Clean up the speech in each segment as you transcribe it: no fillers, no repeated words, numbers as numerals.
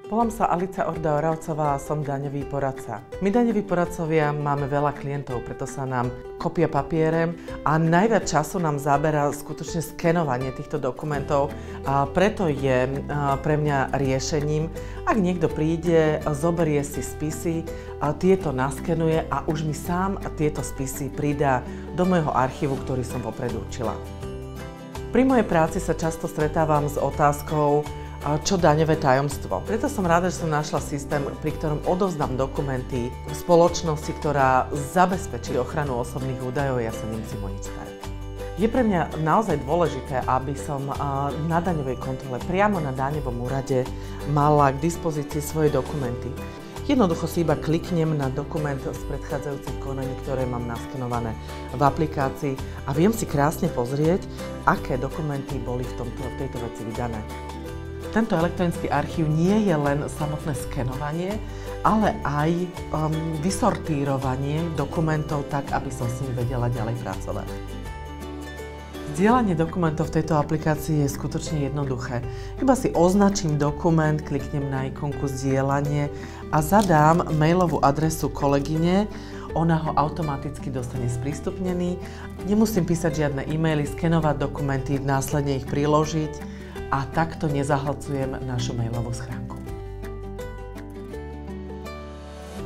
Volám sa Alica Orda-Oravcová a som daňový poradca. My daňoví poradcovia máme veľa klientov, preto sa nám kopia papiere a najviac času nám zaberá skutočne skenovanie týchto dokumentov a preto je pre mňa riešením, ak niekto príde, zoberie si spisy, tieto naskenuje a už mi sám tieto spisy pridá do môjho archívu, ktorý som vopred určila. Pri mojej práci sa často stretávam s otázkou, čo daňové tajomstvo. Preto som rada, že som našla systém, pri ktorom odovzdám dokumenty spoločnosti, ktorá zabezpečí ochranu osobných údajov, ja sa nemusím o nič starať. Je pre mňa naozaj dôležité, aby som na daňovej kontrole priamo na daňovom úrade mala k dispozícii svoje dokumenty. Jednoducho si iba kliknem na dokument z predchádzajúcich konaní, ktoré mám naskenované v aplikácii a viem si krásne pozrieť, aké dokumenty boli v tejto veci vydané. Tento elektronický archív nie je len samotné skenovanie, ale aj vysortírovanie dokumentov tak, aby som s nimi vedela ďalej pracovať. Zdieľanie dokumentov v tejto aplikácii je skutočne jednoduché. Iba si označím dokument, kliknem na ikonku zdieľanie a zadám mailovú adresu kolegyne, ona ho automaticky dostane sprístupnený. Nemusím písať žiadne e-maily, skenovať dokumenty, následne ich priložiť a takto nezahlcujem našu mailovú schránku.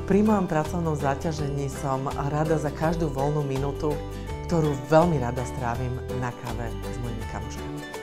Pri mojom pracovnom zaťažení som rada za každú voľnú minútu, ktorú veľmi rada strávim na káve s mojimi kamoškami.